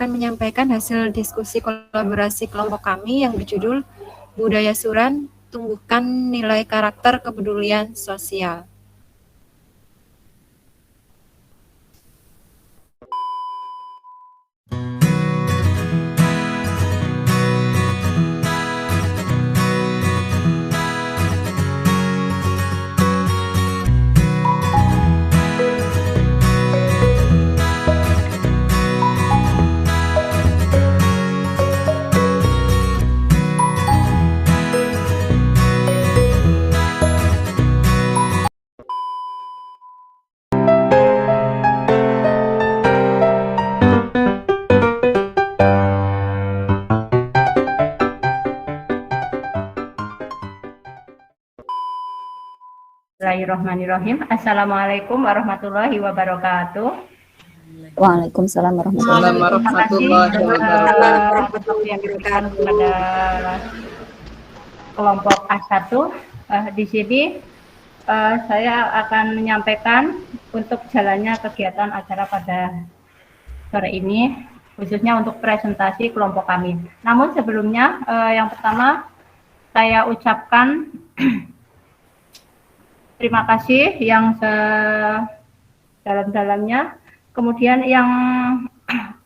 akan menyampaikan hasil diskusi kolaborasi kelompok kami yang berjudul Budaya Suran, Tumbuhkan Nilai Karakter Kepedulian Sosial. Bismillahirrahmanirrahim. Assalamualaikum warahmatullahi wabarakatuh. Waalaikumsalam warahmatullahi wabarakatuh. Untuk yang diberikan kepada kelompok A1 di sini saya akan menyampaikan untuk jalannya kegiatan acara pada sore ini, khususnya untuk presentasi kelompok kami. Namun sebelumnya yang pertama saya ucapkan terima kasih yang sedalam-dalamnya. Kemudian yang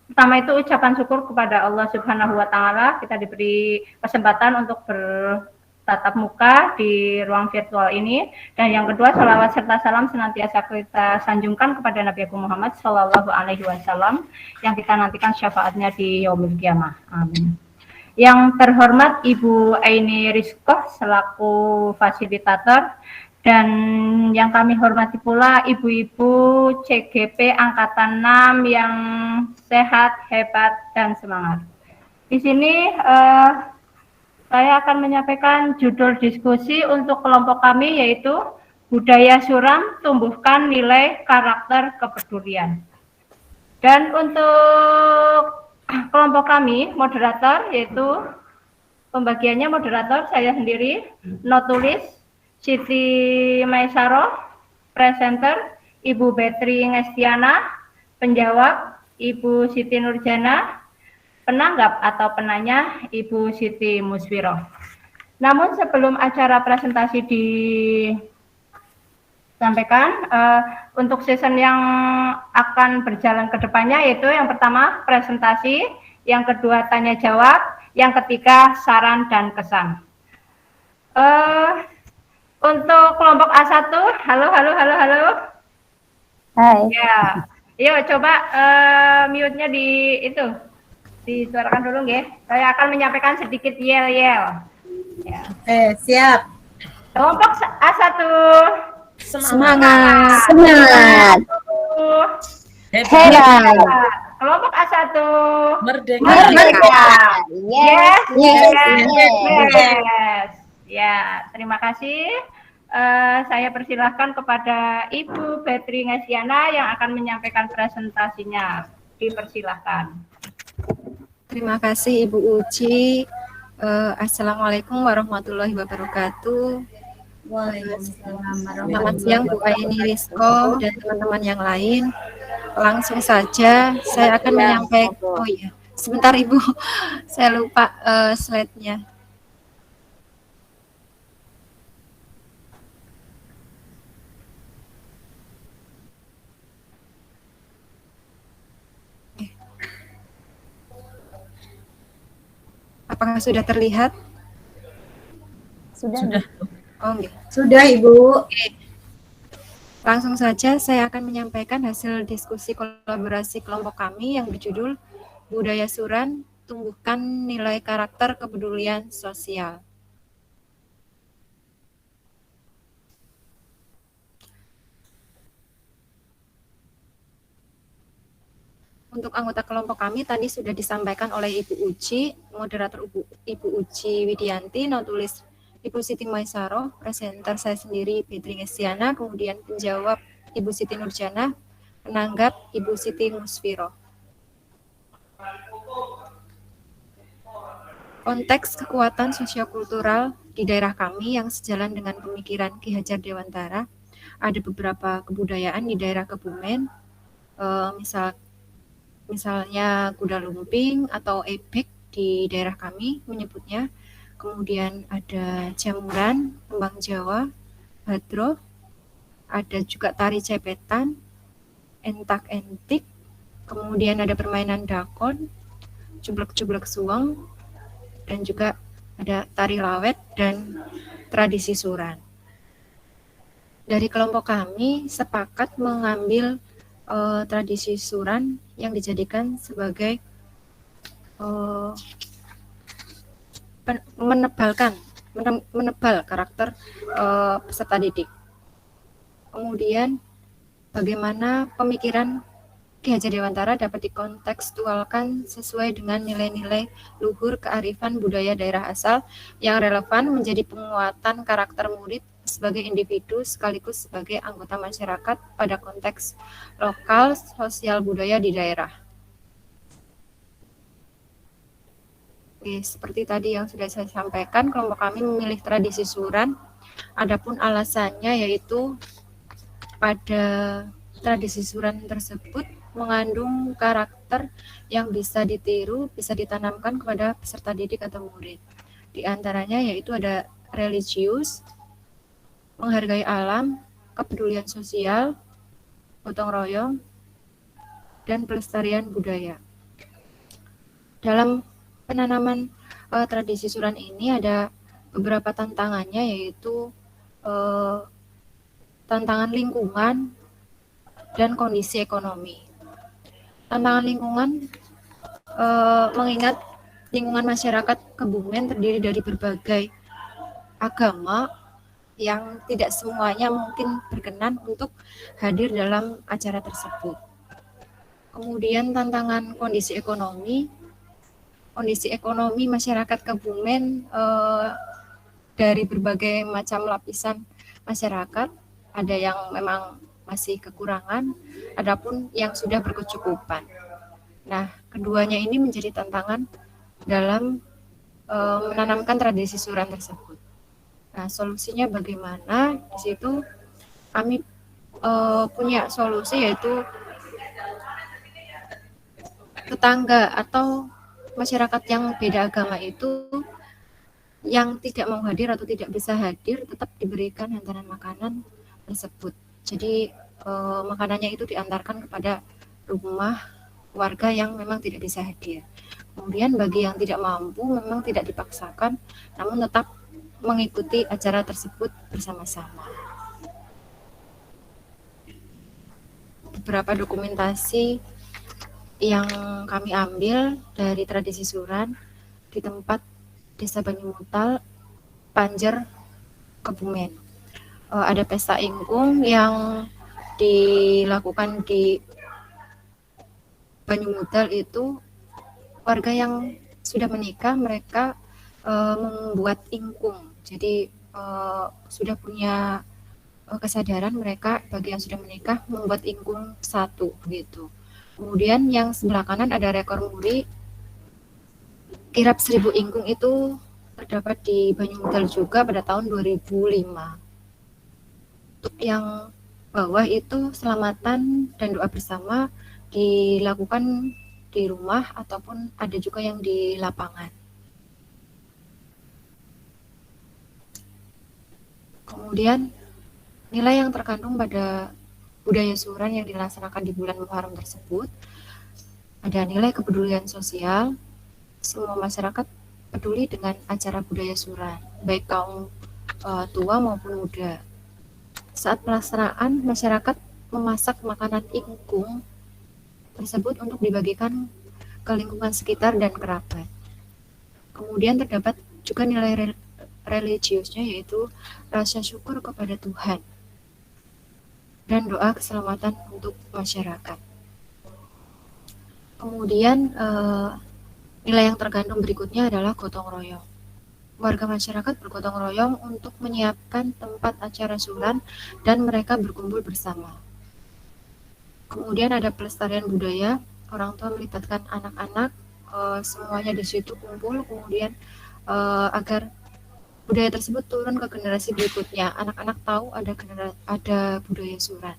pertama itu ucapan syukur kepada Allah Subhanahu wa Ta'ala. Kita diberi kesempatan untuk bertatap muka di ruang virtual ini. Dan yang kedua, sholawat serta salam senantiasa kita sanjungkan kepada Nabi Muhammad Shallallahu Alaihi Wasallam yang kita nantikan syafaatnya di yaumil qiyamah. Amin. Yang terhormat Ibu Aini Rizkoh selaku fasilitator. Dan yang kami hormati pula ibu-ibu CGP Angkatan 6 yang sehat, hebat, dan semangat. Di sini saya akan menyampaikan judul diskusi untuk kelompok kami yaitu Budaya Suram, Tumbuhkan Nilai Karakter Kepedulian. Dan untuk kelompok kami, moderator yaitu pembagiannya moderator saya sendiri, notulis Siti Maisaro, presenter Ibu Betri Ngestiana, penjawab Ibu Siti Nurjana, penanggap atau penanya Ibu Siti Muswiro. Namun sebelum acara presentasi disampaikan, untuk season yang akan berjalan ke depannya yaitu yang pertama presentasi, yang kedua tanya jawab, yang ketiga saran dan kesan. Untuk kelompok A1, halo. Hai. Ya, yuk coba mute-nya disuarakan dulu nggih. Saya akan menyampaikan sedikit yel-yel. Ya. Siap. Kelompok A1. Semangat. Hebat. Kelompok A1. Merdeka. Yes. Ya, terima kasih. Saya persilahkan kepada Ibu Betri Ngesiana yang akan menyampaikan presentasinya. Dipersilahkan. Terima kasih Ibu Uci. Assalamualaikum warahmatullahi wabarakatuh. Selamat siang Bu Aini Rizko dan teman-teman yang lain. Langsung saja saya akan menyampaikan. Oh iya, sebentar Ibu, saya lupa slide-nya. Apakah sudah terlihat? Sudah. Oh, enggak. Sudah, Ibu. Oke. Langsung saja saya akan menyampaikan hasil diskusi kolaborasi kelompok kami yang berjudul Budaya Suran, Tumbuhkan Nilai Karakter Kepedulian Sosial. Untuk anggota kelompok kami tadi sudah disampaikan oleh Ibu Uci, moderator Ibu Uci Widianti, notulis Ibu Siti Maisaro, presenter saya sendiri Betri Ngestiana, kemudian penjawab Ibu Siti Nurjana, penanggap Ibu Siti Muswiro. Konteks kekuatan sosiokultural di daerah kami yang sejalan dengan pemikiran Ki Hajar Dewantara, ada beberapa kebudayaan di daerah Kebumen, misal misalnya kuda lumping atau ebek di daerah kami menyebutnya. Kemudian ada jamuran, kembang Jawa, hadroh, ada juga tari cepetan, entak-entik, kemudian ada permainan dakon, cublek-cublek suweng, dan juga ada tari lawet dan tradisi suran. Dari kelompok kami sepakat mengambil tradisi suran yang dijadikan sebagai menebal karakter peserta didik. Kemudian bagaimana pemikiran Ki Hajar Dewantara dapat dikontekstualkan sesuai dengan nilai-nilai luhur kearifan budaya daerah asal yang relevan menjadi penguatan karakter murid sebagai individu sekaligus sebagai anggota masyarakat pada konteks lokal sosial budaya di daerah. Oke, seperti tadi yang sudah saya sampaikan, kelompok kami memilih tradisi suran. Adapun alasannya yaitu pada tradisi suran tersebut mengandung karakter yang bisa ditiru, bisa ditanamkan kepada peserta didik atau murid. Di antaranya yaitu ada religius, menghargai alam, kepedulian sosial, gotong royong, dan pelestarian budaya. Dalam penanaman tradisi suran ini ada beberapa tantangannya, yaitu tantangan lingkungan dan kondisi ekonomi. Tantangan lingkungan mengingat lingkungan masyarakat Kebumen terdiri dari berbagai agama yang tidak semuanya mungkin berkenan untuk hadir dalam acara tersebut. Kemudian tantangan kondisi ekonomi masyarakat Kebumen dari berbagai macam lapisan masyarakat, ada yang memang masih kekurangan, adapun yang sudah berkecukupan. Nah, keduanya ini menjadi tantangan dalam menanamkan tradisi suran tersebut. Nah, solusinya bagaimana? Di situ kami punya solusi, yaitu tetangga atau masyarakat yang beda agama itu yang tidak mau hadir atau tidak bisa hadir tetap diberikan hantaran makanan tersebut. Jadi makanannya itu diantarkan kepada rumah warga yang memang tidak bisa hadir. Kemudian bagi yang tidak mampu memang tidak dipaksakan, namun tetap mengikuti acara tersebut bersama-sama. Beberapa dokumentasi yang kami ambil dari tradisi suran di tempat Desa Banyumutal, Panjer, Kebumen. Ada pesta ingkung yang dilakukan di Banyumutal itu warga yang sudah menikah, mereka membuat ingkung. Jadi sudah punya kesadaran mereka bagi yang sudah menikah membuat ingkung satu gitu. Kemudian yang sebelah kanan ada rekor muri kirap 1000 ingkung, itu terdapat di Banyumutal juga pada tahun 2005. Untuk yang bawah itu selamatan dan doa bersama dilakukan di rumah ataupun ada juga yang di lapangan. Kemudian nilai yang terkandung pada budaya suran yang dilaksanakan di bulan Muharram tersebut ada nilai kepedulian sosial. Semua masyarakat peduli dengan acara budaya suran, baik kaum tua maupun muda. Saat pelaksanaan, masyarakat memasak makanan ingkung tersebut untuk dibagikan ke lingkungan sekitar dan kerabat. Kemudian terdapat juga nilai religiusnya, yaitu rasa syukur kepada Tuhan dan doa keselamatan untuk masyarakat. Kemudian nilai yang terkandung berikutnya adalah gotong royong. Warga masyarakat bergotong royong untuk menyiapkan tempat acara suran dan mereka berkumpul bersama. Kemudian ada pelestarian budaya, orang tua melibatkan anak-anak, semuanya di situ kumpul, kemudian agar budaya tersebut turun ke generasi berikutnya. Anak-anak tahu ada budaya suran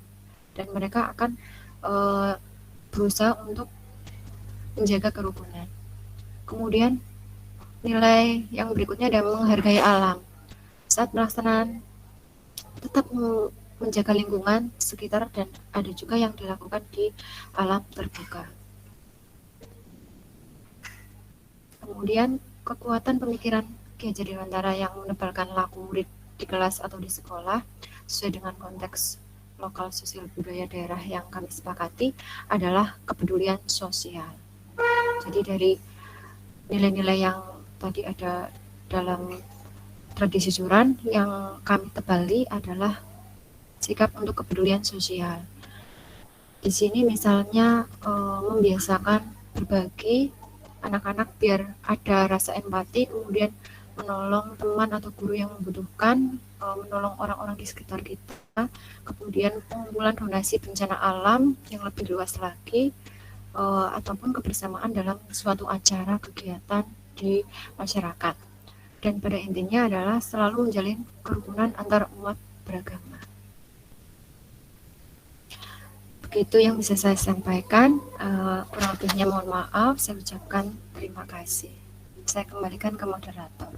dan mereka akan berusaha untuk menjaga kerukunan. Kemudian nilai yang berikutnya adalah menghargai alam. Saat pelaksanaan tetap menjaga lingkungan sekitar dan ada juga yang dilakukan di alam terbuka. Kemudian kekuatan pemikiran Ki Hajar Dewantara yang menebalkan laku murid di kelas atau di sekolah sesuai dengan konteks lokal sosial budaya daerah yang kami sepakati adalah kepedulian sosial. Jadi dari nilai-nilai yang tadi ada dalam tradisi Suran yang kami tebali adalah sikap untuk kepedulian sosial. Di sini misalnya membiasakan berbagi anak-anak biar ada rasa empati, kemudian menolong teman atau guru yang membutuhkan, menolong orang-orang di sekitar kita, kemudian pengumpulan donasi bencana alam yang lebih luas lagi, ataupun kebersamaan dalam suatu acara kegiatan di masyarakat. Dan pada intinya adalah selalu menjalin kerukunan antar umat beragama. Begitu yang bisa saya sampaikan, kurang lebihnya mohon maaf, saya ucapkan terima kasih. Saya kembalikan ke moderator.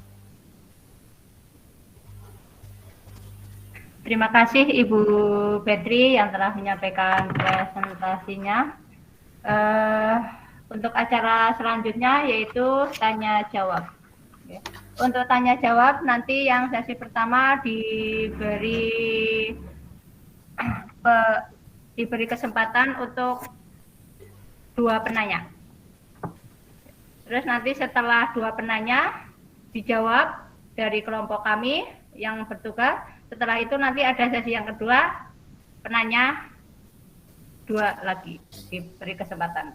Terima kasih Ibu Petri yang telah menyampaikan presentasinya. Untuk acara selanjutnya yaitu tanya jawab. Untuk tanya jawab nanti yang sesi pertama diberi kesempatan untuk 2 penanya. Terus nanti setelah 2 penanya dijawab dari kelompok kami yang bertugas. Setelah itu nanti ada sesi yang kedua, penanya 2 lagi diberi kesempatan.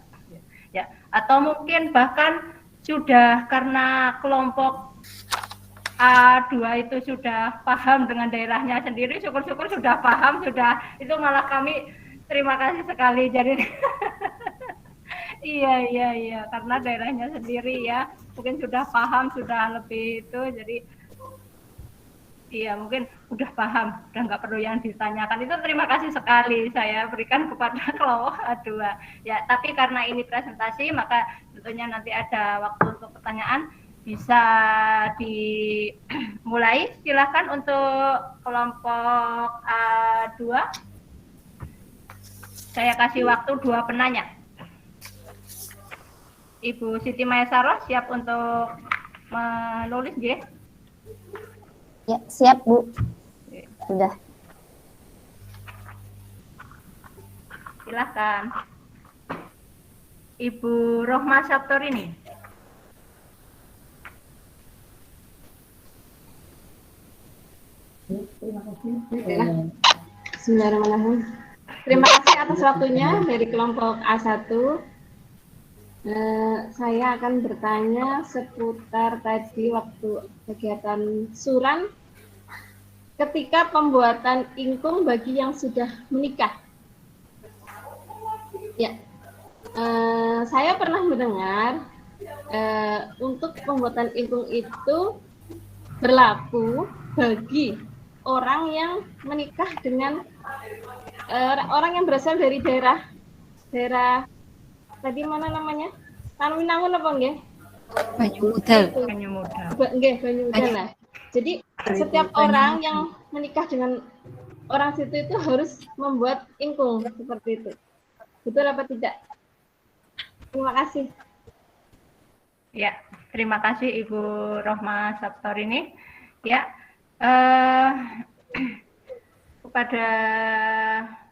Ya, atau mungkin bahkan sudah karena kelompok A2 itu sudah paham dengan daerahnya sendiri, syukur-syukur sudah paham, sudah itu malah kami terima kasih sekali. Jadi iya, karena daerahnya sendiri ya, mungkin sudah paham, sudah lebih itu, jadi iya mungkin udah paham, udah nggak perlu yang ditanyakan. Itu terima kasih sekali saya berikan kepada kelompok A2. Ya, tapi karena ini presentasi, maka tentunya nanti ada waktu untuk pertanyaan. Bisa dimulai, silakan untuk kelompok A2. Saya kasih waktu 2 penanya. Ibu Siti Maesaro siap untuk menulis, ya? Ya, siap, Bu. Sudah. Silakan. Ibu Rohma Saptorini. Terima kasih. Bismillahirrahmanirrahim. Terima kasih atas waktunya dari kelompok A1. Saya akan bertanya seputar tadi waktu kegiatan Suran ketika pembuatan ingkung bagi yang sudah menikah. Ya, saya pernah mendengar untuk pembuatan ingkung itu berlaku bagi orang yang menikah dengan orang yang berasal dari daerah tadi mana namanya? Tanwinangun apa nggih? Banyumudal. Banyumudal. Banyumudal lah. Jadi setiap orang yang menikah dengan orang situ itu harus membuat ingkung seperti itu. Betul apa tidak? Terima kasih. Ya, terima kasih Ibu Rohma Saptorini. Ya, kepada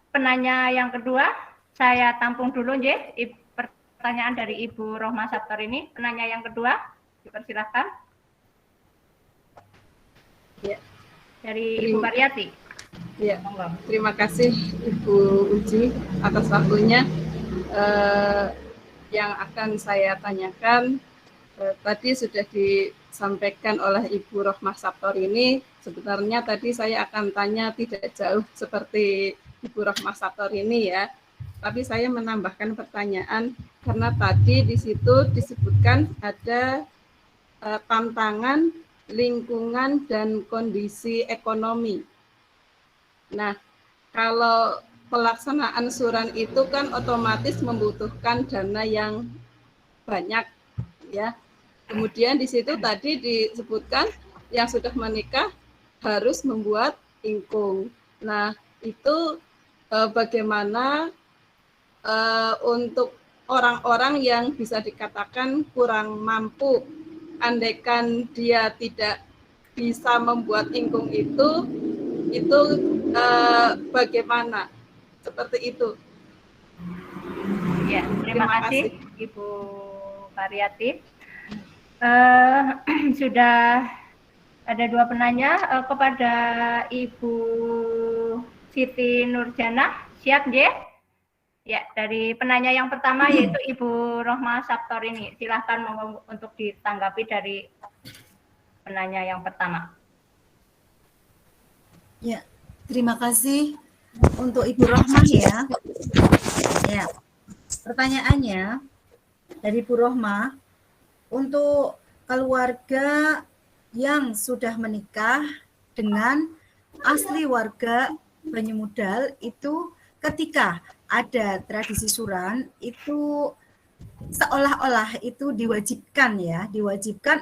penanya yang kedua, saya tampung dulu, ya, pertanyaan dari Ibu Rohma Saptorini. Penanya yang kedua, dipersilahkan. Ya. Dari Ibu Mariati. Ya, terima kasih Ibu Uji atas waktunya. Yang akan saya tanyakan tadi sudah disampaikan oleh Ibu Rohmah Saptorini. Sebenarnya tadi saya akan tanya tidak jauh seperti Ibu Rohmah Saptorini ya. Tapi saya menambahkan pertanyaan karena tadi di situ disebutkan ada tantangan lingkungan dan kondisi ekonomi. Nah, kalau pelaksanaan Suran itu kan otomatis membutuhkan dana yang banyak ya. Kemudian di situ tadi disebutkan yang sudah menikah harus membuat ingkung. Nah, itu bagaimana untuk orang-orang yang bisa dikatakan kurang mampu, andaikan dia tidak bisa membuat ingkung itu bagaimana? Seperti itu. Ya, terima kasih Ibu Pariyati. Sudah ada 2 penanya kepada Ibu Siti Nurjana. Siap, J? Ya, dari penanya yang pertama yaitu Ibu Rohma Saptor ini. Silahkan untuk ditanggapi dari penanya yang pertama. Ya, terima kasih untuk Ibu Rohma ya. Ya, pertanyaannya dari Ibu Rohma, untuk keluarga yang sudah menikah dengan asli warga Banyumudal itu ketika ada tradisi suran itu seolah-olah itu diwajibkan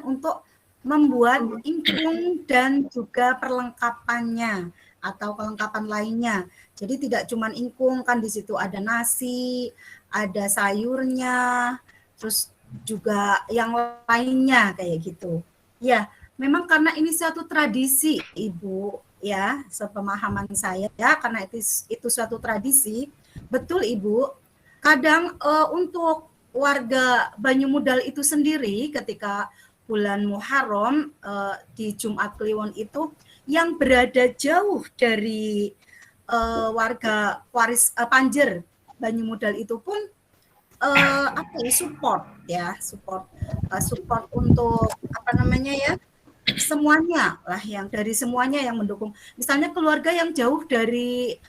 untuk membuat ingkung dan juga perlengkapannya atau kelengkapan lainnya. Jadi tidak cuma ingkung, kan di situ ada nasi, ada sayurnya, terus juga yang lainnya kayak gitu. Ya, memang karena ini suatu tradisi, Ibu, ya, sepemahaman saya ya, karena itu suatu tradisi. Betul, Ibu. Kadang untuk warga Banyumudal itu sendiri ketika bulan Muharram di Jumat Kliwon itu yang berada jauh dari warga waris Panjer Banyumudal itu pun support untuk semuanya lah, yang dari semuanya yang mendukung. Misalnya keluarga yang jauh dari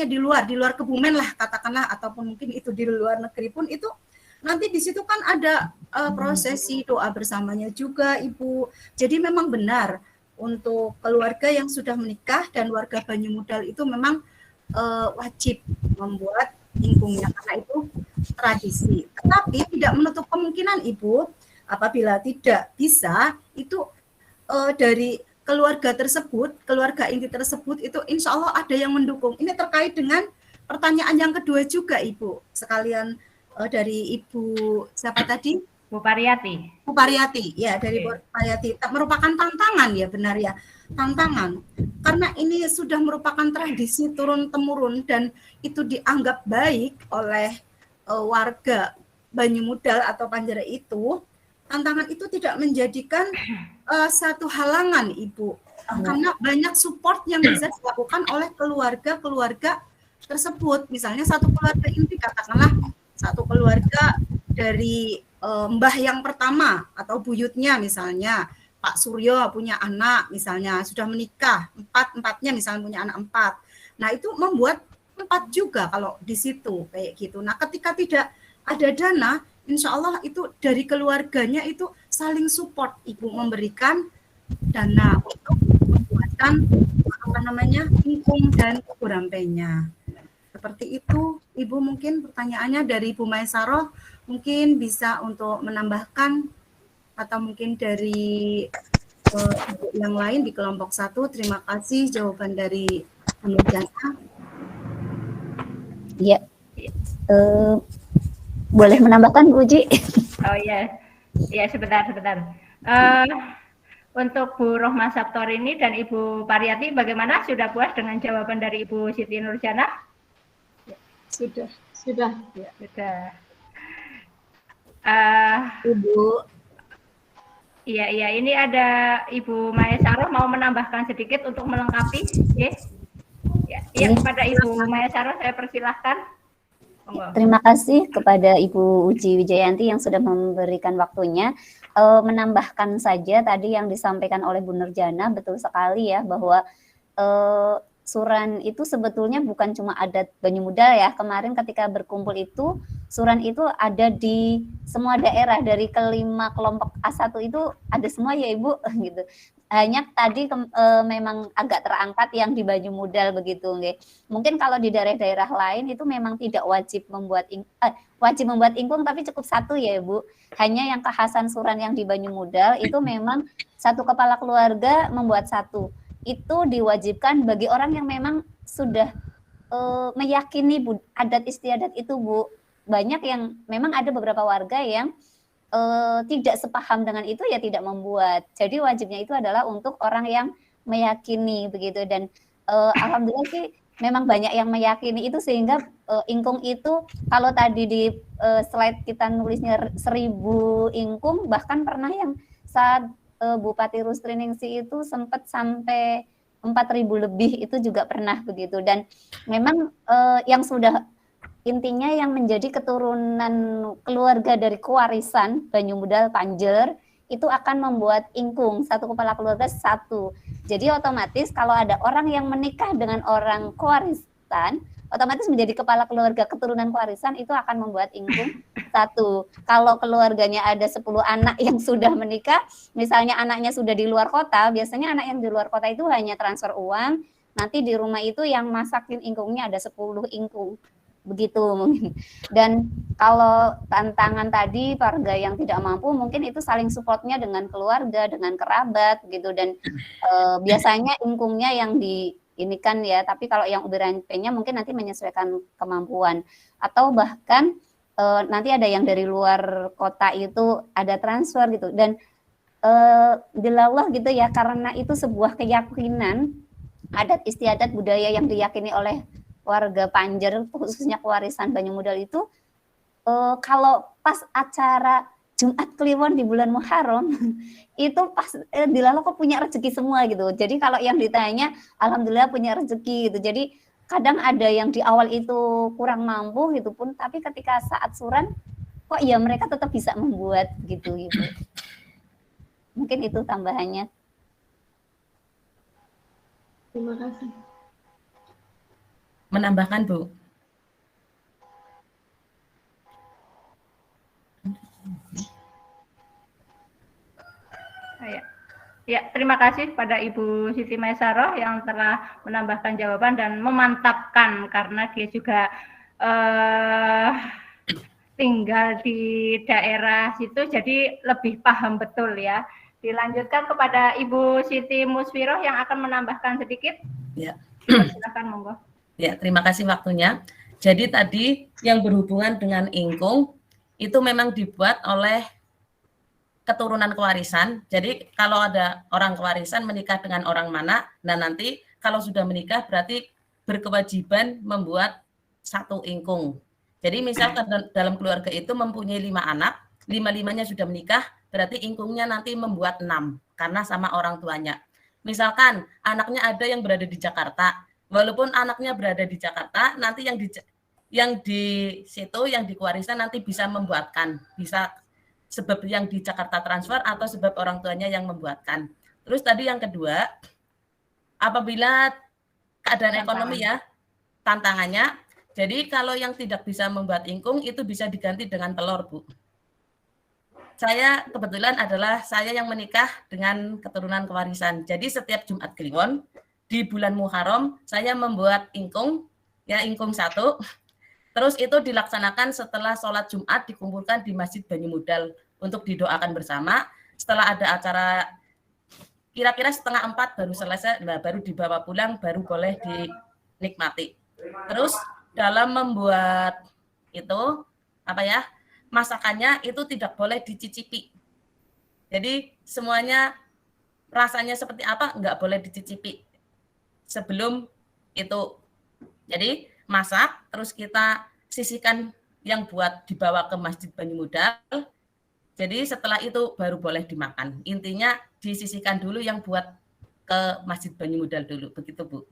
di luar Kebumen lah katakanlah, ataupun mungkin itu di luar negeri pun, itu nanti di situ kan ada prosesi doa bersamanya juga, Ibu. Jadi memang benar untuk keluarga yang sudah menikah dan warga Banyumudal itu memang wajib membuat ingkungnya karena itu tradisi. Tetapi tidak menutup kemungkinan, Ibu, apabila tidak bisa itu dari keluarga inti tersebut itu insya Allah ada yang mendukung. Ini terkait dengan pertanyaan yang kedua juga, Ibu. Sekalian dari Ibu siapa tadi? Bu Pariyati. Bu Pariyati, ya, dari Bu Pariyati. Merupakan tantangan ya, benar ya, tantangan. Karena ini sudah merupakan tradisi turun-temurun dan itu dianggap baik oleh warga Banyumudal atau Panjere itu. Tantangan itu tidak menjadikan satu halangan, Ibu. Karena banyak support yang bisa dilakukan oleh keluarga-keluarga tersebut. Misalnya satu keluarga inti, katakanlah satu keluarga dari mbah yang pertama atau buyutnya, misalnya Pak Suryo punya anak, misalnya sudah menikah, empatnya misalnya punya anak 4. Nah, itu membuat 4 juga kalau di situ kayak gitu. Nah, ketika tidak ada dana, insya Allah itu dari keluarganya itu saling support, Ibu, memberikan dana untuk pembuatan ingkung dan kurampenya. Seperti itu, Ibu. Mungkin pertanyaannya dari Ibu Maesaroh mungkin bisa untuk menambahkan, atau mungkin dari yang lain di kelompok 1. Terima kasih jawaban dari Bu Nurjana. Iya. Boleh menambahkan, Bu Uji? Oh iya, ya, sebentar. Untuk Bu Rohma Saptor ini dan Ibu Pariyati, bagaimana? Sudah puas dengan jawaban dari Ibu Siti Nurjana? Sudah. Ya, sudah. Ibu. Iya, ini ada Ibu Maesaroh mau menambahkan sedikit untuk melengkapi. Ya, kepada Ibu Maesaroh saya persilahkan. Terima kasih kepada Ibu Uji Wijayanti yang sudah memberikan waktunya. Menambahkan saja tadi yang disampaikan oleh Bu Nurjana, betul sekali ya, bahwa suran itu sebetulnya bukan cuma adat Banyumudal ya. Kemarin ketika berkumpul itu, suran itu ada di semua daerah, dari kelima kelompok A1 itu ada semua ya, Ibu, gitu. hanya tadi memang agak terangkat yang di Banyumudal begitu nggih. Mungkin kalau di daerah-daerah lain itu memang tidak wajib membuat ingkung tapi cukup satu ya Bu. Hanya yang kekhasan Suran yang di Banyumudal itu memang satu kepala keluarga membuat satu. Itu diwajibkan bagi orang yang memang sudah meyakini adat istiadat itu Bu. Banyak yang memang ada beberapa warga yang tidak sepaham dengan itu ya tidak membuat. Jadi wajibnya itu adalah untuk orang yang meyakini begitu dan alhamdulillah sih memang banyak yang meyakini itu sehingga ingkung itu kalau tadi di slide kita nulisnya 1000 ingkung bahkan pernah yang saat Bupati Rustriningsih itu sempat sampai 4.000 lebih itu juga pernah begitu dan memang yang sudah intinya yang menjadi keturunan keluarga dari kewarisan Banyumudal Panjer itu akan membuat ingkung satu kepala keluarga satu. Jadi otomatis kalau ada orang yang menikah dengan orang kewarisan, otomatis menjadi kepala keluarga keturunan kewarisan itu akan membuat ingkung satu. Kalau keluarganya ada 10 anak yang sudah menikah, misalnya anaknya sudah di luar kota, biasanya anak yang di luar kota itu hanya transfer uang, nanti di rumah itu yang masakin ingkungnya ada 10 ingkung. Begitu mungkin. Dan kalau tantangan tadi warga yang tidak mampu mungkin itu saling supportnya dengan keluarga, dengan kerabat gitu dan biasanya ingkungnya yang di ini kan ya, tapi kalau yang ubi rampenya mungkin nanti menyesuaikan kemampuan atau bahkan nanti ada yang dari luar kota itu ada transfer gitu dan dilallah gitu ya karena itu sebuah keyakinan adat istiadat budaya yang diyakini oleh warga Panjer khususnya kewarisan Banyumudal itu kalau pas acara Jumat Kliwon di bulan Muharram itu pas dilallah kok punya rezeki semua gitu. Jadi kalau yang ditanya alhamdulillah punya rezeki gitu. Jadi kadang ada yang di awal itu kurang mampu gitu pun tapi ketika saat suran kok ya mereka tetap bisa membuat gitu. Mungkin itu tambahannya. Terima kasih. Menambahkan Bu. Ya, terima kasih pada Ibu Siti Maisaroh yang telah menambahkan jawaban dan memantapkan karena dia juga tinggal di daerah situ jadi lebih paham betul ya. Dilanjutkan kepada Ibu Siti Musfiroh yang akan menambahkan sedikit. Ya. Silakan monggo. Ya, terima kasih waktunya. Jadi tadi yang berhubungan dengan ingkung itu memang dibuat oleh keturunan kewarisan. Jadi kalau ada orang kewarisan menikah dengan orang mana, nah nanti kalau sudah menikah berarti berkewajiban membuat satu ingkung. Jadi misalkan dalam keluarga itu mempunyai 5 anak, 5-5-nya sudah menikah, berarti ingkungnya nanti membuat 6 karena sama orang tuanya. Misalkan anaknya ada yang berada di Jakarta, walaupun anaknya berada di Jakarta, nanti yang di situ yang di kewarisan nanti bisa membuatkan, bisa sebab yang di Jakarta transfer atau sebab orang tuanya yang membuatkan. Terus tadi yang kedua, apabila keadaan ekonomi ya, tantangannya, jadi kalau yang tidak bisa membuat ingkung itu bisa diganti dengan telur, Bu. Saya kebetulan adalah saya yang menikah dengan keturunan kewarisan. Jadi setiap Jumat Kliwon di bulan Muharram saya membuat ingkung, ya ingkung 1. Terus itu dilaksanakan setelah sholat Jumat dikumpulkan di Masjid Banyumudal untuk didoakan bersama. Setelah ada acara kira-kira 3:30 baru selesai, nah baru dibawa pulang, baru boleh dinikmati. Terus dalam membuat itu masakannya itu tidak boleh dicicipi. Jadi semuanya rasanya seperti apa nggak boleh dicicipi sebelum itu. Jadi masak, terus kita sisihkan yang buat dibawa ke Masjid Banyumudal. Jadi setelah itu baru boleh dimakan. Intinya disisihkan dulu yang buat ke Masjid Banyumudal dulu, begitu Bu.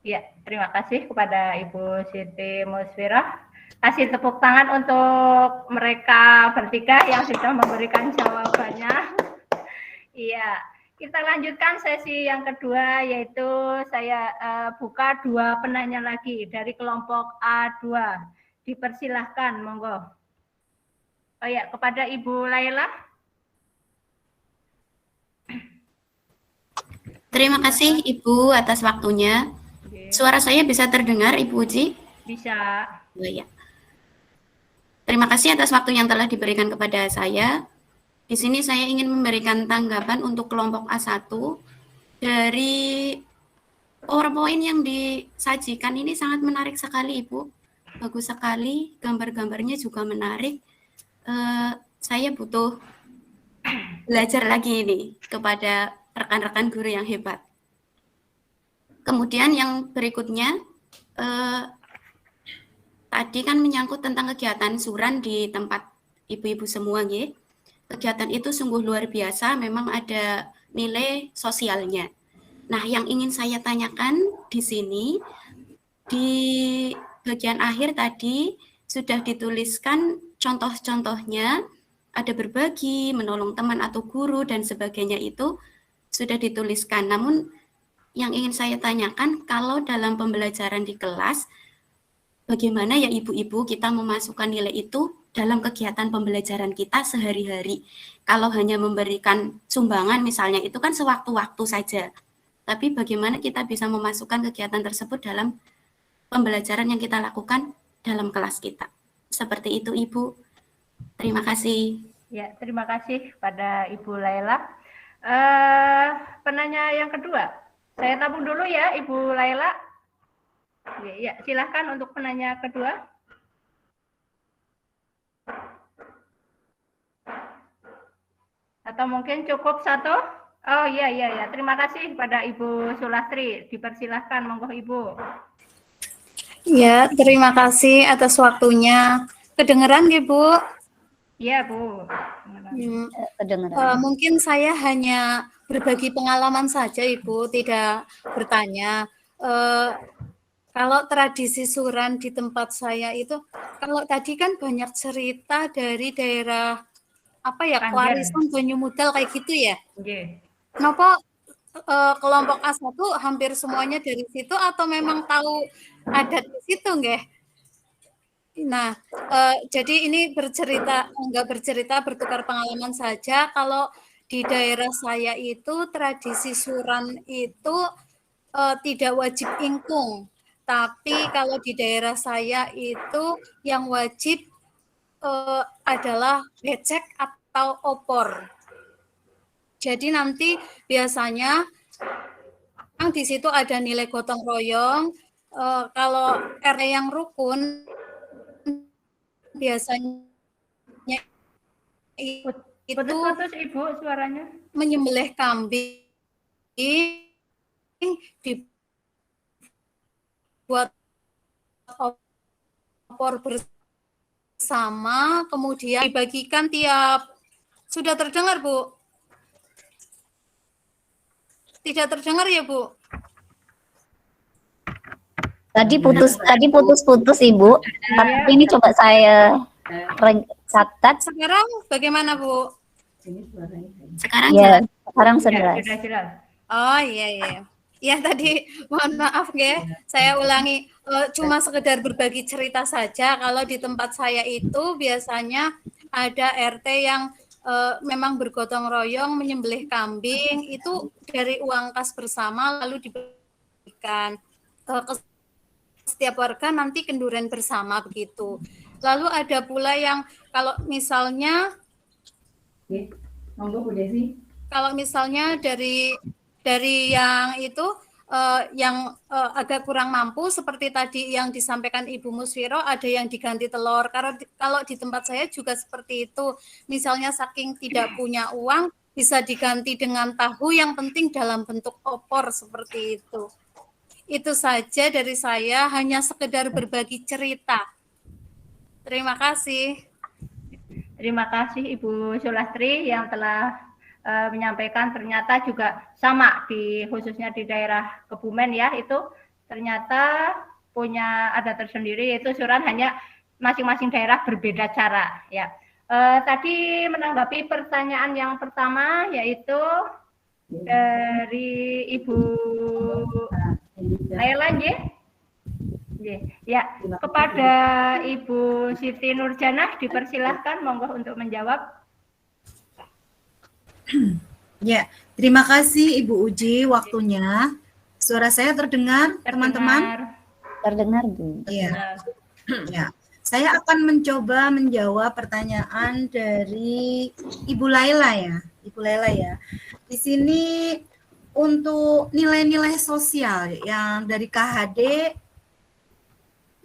Ya, terima kasih kepada Ibu Siti Musfiroh. Kasih tepuk tangan untuk mereka bertiga yang sudah memberikan jawabannya. Iya, kita lanjutkan sesi yang kedua, yaitu saya buka 2 penanya lagi dari kelompok A2. Dipersilahkan, monggo. Oh ya, kepada Ibu Laila. Terima kasih Ibu atas waktunya. Oke, Suara saya bisa terdengar Ibu Uci? bisa. Oh, ya. Terima kasih atas waktu yang telah diberikan kepada saya. Di sini saya ingin memberikan tanggapan untuk kelompok A1 dari PowerPoint yang disajikan ini sangat menarik sekali Ibu. Bagus sekali, gambar-gambarnya juga menarik. Saya butuh belajar lagi ini kepada rekan-rekan guru yang hebat. Kemudian yang berikutnya, tadi kan menyangkut tentang kegiatan suran di tempat ibu-ibu semua, ya. Kegiatan itu sungguh luar biasa, memang ada nilai sosialnya. Nah, yang ingin saya tanyakan di sini, di bagian akhir tadi sudah dituliskan contoh-contohnya, ada berbagi, menolong teman atau guru, dan sebagainya itu sudah dituliskan. Namun, yang ingin saya tanyakan, kalau dalam pembelajaran di kelas, bagaimana ya ibu-ibu kita memasukkan nilai itu dalam kegiatan pembelajaran kita sehari-hari. Kalau hanya memberikan sumbangan misalnya, itu kan sewaktu-waktu saja. Tapi bagaimana kita bisa memasukkan kegiatan tersebut dalam pembelajaran yang kita lakukan dalam kelas kita. Seperti itu Ibu. Terima kasih. Ya, terima kasih pada Ibu Laila. Penanya yang kedua, saya tabung dulu ya Ibu Laila. Ya, silahkan untuk penanya kedua. Atau mungkin cukup satu? Oh iya. Terima kasih pada Ibu Sulastri. Dipersilahkan, monggo Ibu. Ya, terima kasih atas waktunya. Kedengeran ya, Bu? Iya, Bu. Kedengeran. Mungkin saya hanya berbagi pengalaman saja, Ibu, tidak bertanya. Kalau tradisi suran di tempat saya itu, kalau tadi kan banyak cerita dari daerah Warisan Banyu Mudal kayak gitu ya. Kenapa kelompok A1 hampir semuanya dari situ atau memang tahu adat di situ nggih? Nah, jadi ini bertukar pengalaman saja. Kalau di daerah saya itu tradisi suran itu tidak wajib ingkung, tapi kalau di daerah saya itu yang wajib adalah becek atau opor. Jadi nanti biasanya di situ ada nilai gotong royong. Kalau RT yang rukun biasanya itu putus Ibu suaranya. Menyembelih kambing, dibuat opor bersama, kemudian dibagikan tiap. Sudah terdengar, Bu? Tidak terdengar ya, Bu? Tadi putus-putus Ibu. Tapi ini coba saya catat. Sekarang bagaimana, Bu? Sekarang Ya, jelas. sekarang jelas. Sudah jelas. Oh iya. Ya tadi mohon maaf ya, saya ulangi. Cuma sekedar berbagi cerita saja. Kalau di tempat saya itu biasanya ada RT yang memang bergotong royong menyembelih kambing itu dari uang kas bersama lalu diberikan ke setiap warga, nanti kenduren bersama begitu. Lalu ada pula yang kalau misalnya dari yang itu yang agak kurang mampu seperti tadi yang disampaikan Ibu Muswiro, ada yang diganti telur. Kalau di tempat saya juga seperti itu. Misalnya saking tidak punya uang bisa diganti dengan tahu, yang penting dalam bentuk opor seperti itu. Itu saja dari saya, hanya sekedar berbagi cerita. Terima kasih. Terima kasih Ibu Sulastri yang telah menyampaikan. Ternyata juga sama khususnya di daerah Kebumen ya, itu ternyata punya adat tersendiri, yaitu suran, hanya masing-masing daerah berbeda cara ya. Tadi menanggapi pertanyaan yang pertama yaitu dari Ibu Laila ya, kepada Ibu Siti Nurjanah dipersilahkan monggo untuk menjawab. Ya, terima kasih Ibu Uji waktunya. Suara saya terdengar, teman-teman? Terdengar, Bu. Iya. Ya. Saya akan mencoba menjawab pertanyaan dari Ibu Laila ya. Ibu Laila ya. Di sini untuk nilai-nilai sosial yang dari KHD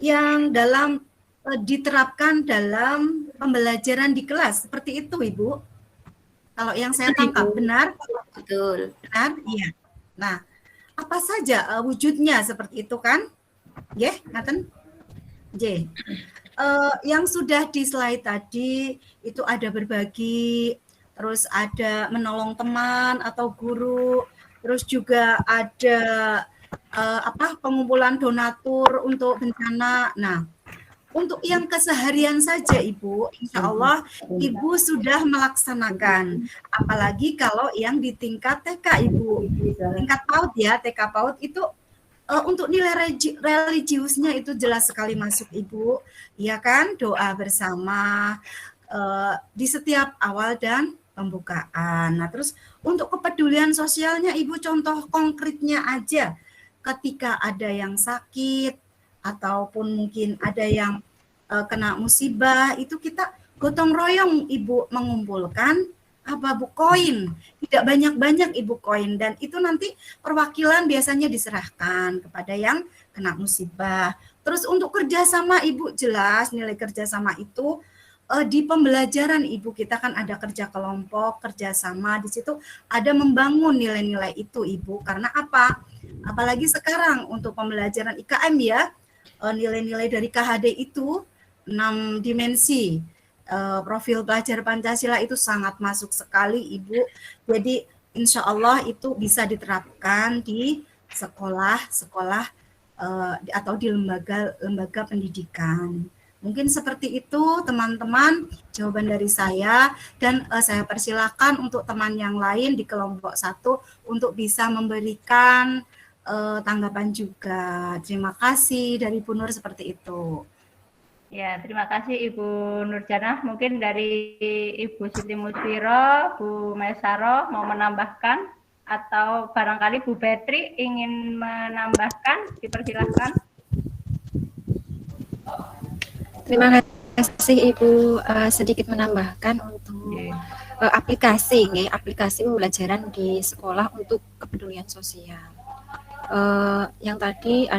yang diterapkan dalam pembelajaran di kelas. Seperti itu, Ibu. Kalau yang saya tangkap, benar? Betul. Benar? Iya. Nah, apa saja wujudnya seperti itu kan? Ya, ngaten? J. Yang sudah di slide tadi itu ada berbagi, terus ada menolong teman atau guru, terus juga ada pengumpulan donatur untuk bencana. Nah, untuk yang keseharian saja Ibu, insya Allah Ibu sudah melaksanakan. Apalagi kalau yang di tingkat TK Ibu, tingkat PAUD ya, TK PAUD itu untuk nilai religiusnya itu jelas sekali masuk Ibu, ya kan? Doa bersama di setiap awal dan pembukaan. Nah, terus untuk kepedulian sosialnya Ibu contoh konkretnya aja, ketika ada yang sakit ataupun mungkin ada yang kena musibah, itu kita gotong royong Ibu mengumpulkan Bu koin, tidak banyak-banyak Ibu koin, dan itu nanti perwakilan biasanya diserahkan kepada yang kena musibah. Terus untuk kerjasama Ibu jelas nilai kerjasama itu di pembelajaran Ibu kita kan ada kerja kelompok, kerjasama, di situ ada membangun nilai-nilai itu Ibu. Karena apa? Apalagi sekarang untuk pembelajaran IKM ya, nilai-nilai dari KHD itu 6 dimensi. Profil pelajar Pancasila itu sangat masuk sekali Ibu. Jadi insya Allah itu bisa diterapkan di sekolah-sekolah atau di lembaga pendidikan. Mungkin seperti itu teman-teman jawaban dari saya, dan saya persilakan untuk teman yang lain di kelompok 1 untuk bisa memberikan tanggapan juga. Terima kasih dari Bu Nur seperti itu. Ya, terima kasih Ibu Nurjana. Mungkin dari Ibu Siti Musfiro, Bu Maisaro mau menambahkan, atau barangkali Bu Betri ingin menambahkan, dipersilahkan. Terima kasih Ibu, sedikit menambahkan untuk aplikasi pembelajaran di sekolah untuk kepedulian sosial. Yang tadi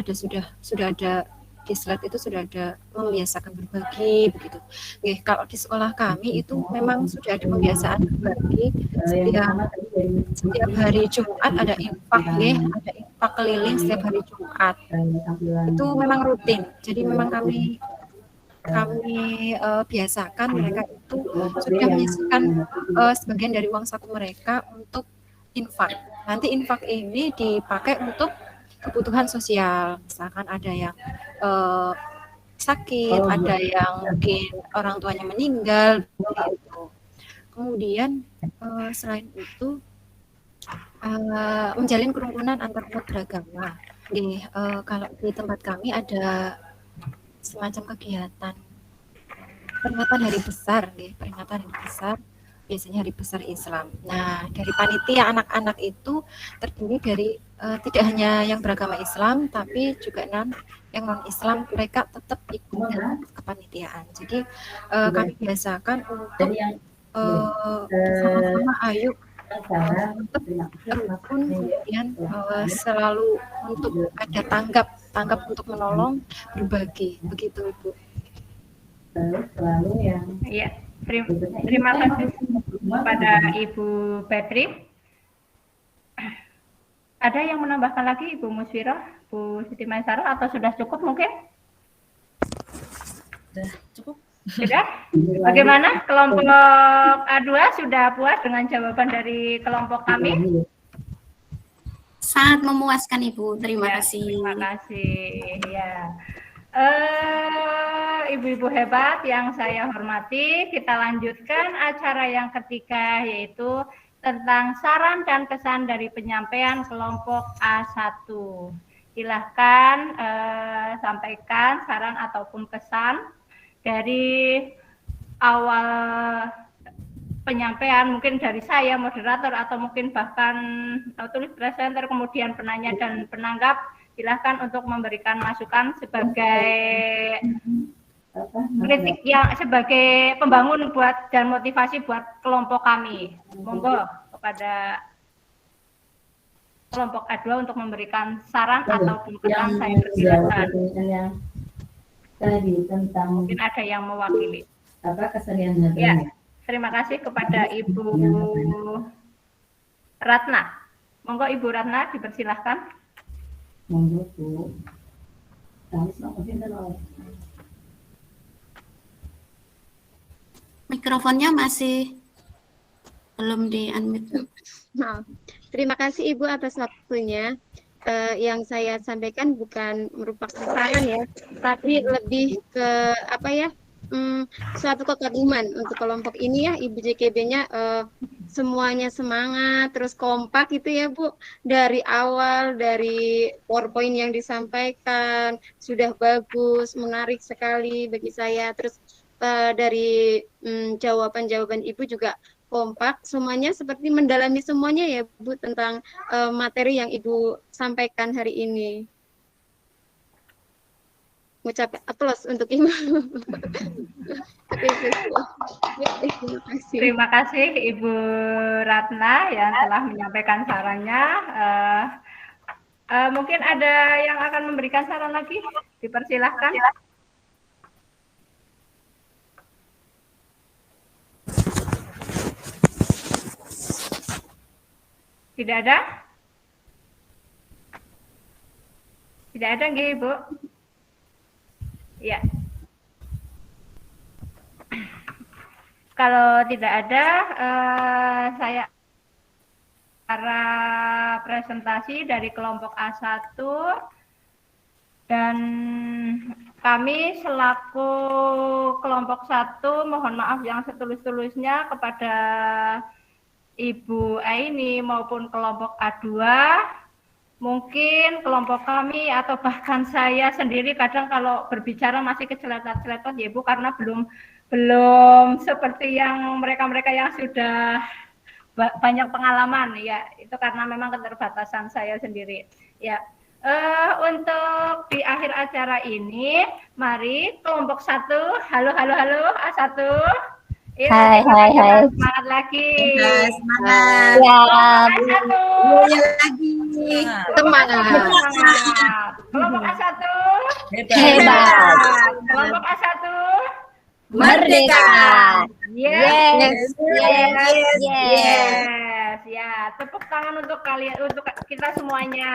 sudah ada di slide itu, sudah ada membiasakan berbagi begitu. Kalau di sekolah kami itu memang sudah ada pembiasaan berbagi. Setiap hari Jumat ada infak ada infak keliling setiap hari Jumat. Itu memang rutin. Jadi memang kami biasakan mereka itu sudah menyisihkan sebagian dari uang saku mereka untuk infak. Nanti infak ini dipakai untuk kebutuhan sosial, misalkan ada yang sakit, ada yang mungkin orang tuanya meninggal, gitu. Kemudian selain itu menjalin kerukunan antar umat beragama. Kalau di tempat kami ada semacam kegiatan peringatan hari besar, biasanya hari besar Islam. Nah, dari panitia anak-anak itu terdiri dari tidak hanya yang beragama Islam, tapi juga yang non-Islam, mereka tetap ikut kepanitiaan. Jadi kami biasakan untuk sama-sama ayo tetap rukun, kemudian selalu untuk ada tanggap untuk menolong, berbagi, begitu Ibu. Ya, terima kasih kepada Ibu Betri. Ada yang menambahkan lagi Ibu Musfiro, Bu Siti Maisaro, atau sudah cukup mungkin? Sudah cukup. Sudah? Bagaimana kelompok A2 sudah puas dengan jawaban dari kelompok kami? Sangat memuaskan Ibu, terima kasih. Terima kasih. Ya. Ibu-ibu hebat yang saya hormati, kita lanjutkan acara yang ketiga, yaitu tentang saran dan kesan dari penyampaian kelompok A1. Silahkan sampaikan saran ataupun kesan dari awal penyampaian mungkin dari saya moderator atau mungkin bahkan tulis presenter kemudian penanya dan penanggap, silahkan untuk memberikan masukan sebagai kritik yang sebagai pembangun buat dan motivasi buat kelompok kami. Monggo kepada kelompok A2 untuk memberikan saran atau kemudian saya persilakan. Tadi tentang Mungkin ada yang mewakili. apa kesenian Ya, nadanya. terima kasih kepada Ibu Ratna. Monggo Ibu Ratna dipersilahkan. Monggo Bu. Tahu sama pinten wae. Mikrofonnya masih belum di-unmute. Maaf. Terima kasih Ibu atas waktunya. Yang saya sampaikan bukan merupakan saran ya, tapi lebih ke apa ya, suatu kekaguman untuk kelompok ini ya. Ibu JKB-nya semuanya semangat, terus kompak gitu ya Bu. Dari awal, dari PowerPoint yang disampaikan sudah bagus, menarik sekali bagi saya. Terus dari jawaban-jawaban Ibu juga kompak, semuanya seperti mendalami semuanya ya Bu tentang materi yang Ibu sampaikan hari ini. Mengucapkan aplaus untuk Ibu. Terima kasih Ibu Ratna yang telah menyampaikan sarannya. Mungkin ada yang akan memberikan saran lagi, dipersilahkan. Tidak ada? Tidak ada nggih, Ibu? Ya. Kalau tidak ada, saya cara presentasi dari kelompok A1 dan kami selaku kelompok 1 mohon maaf yang setulus-tulusnya kepada Ibu Aini maupun kelompok A2. Mungkin kelompok kami atau bahkan saya sendiri kadang kalau berbicara masih keceletot-celetot ya Bu, karena belum seperti yang mereka-mereka yang sudah banyak pengalaman ya, itu karena memang keterbatasan saya sendiri ya. Untuk di akhir acara ini, mari kelompok 1, halo A1. Hai. Semangat lagi. Semangat. Siap. Lagi. Semangat. Kelompok A1 Hebat. Kelompok A1 Merdeka. Yes. Yes. Ya, tepuk tangan untuk kalian, untuk kita semuanya.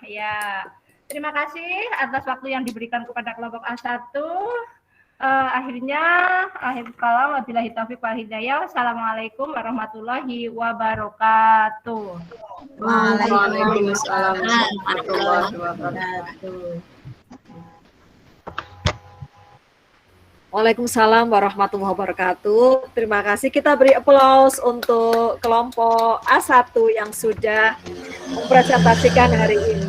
Ya, terima kasih atas waktu yang diberikan kepada kelompok A1. Akhir kalam, wabillahi taufiq wal hidayah. Assalamualaikum warahmatullahi wabarakatuh. Waalaikumsalam warahmatullahi wabarakatuh. Waalaikumsalam warahmatullahi wabarakatuh. Terima kasih. Kita beri aplaus untuk kelompok A1 yang sudah mempresentasikan hari ini.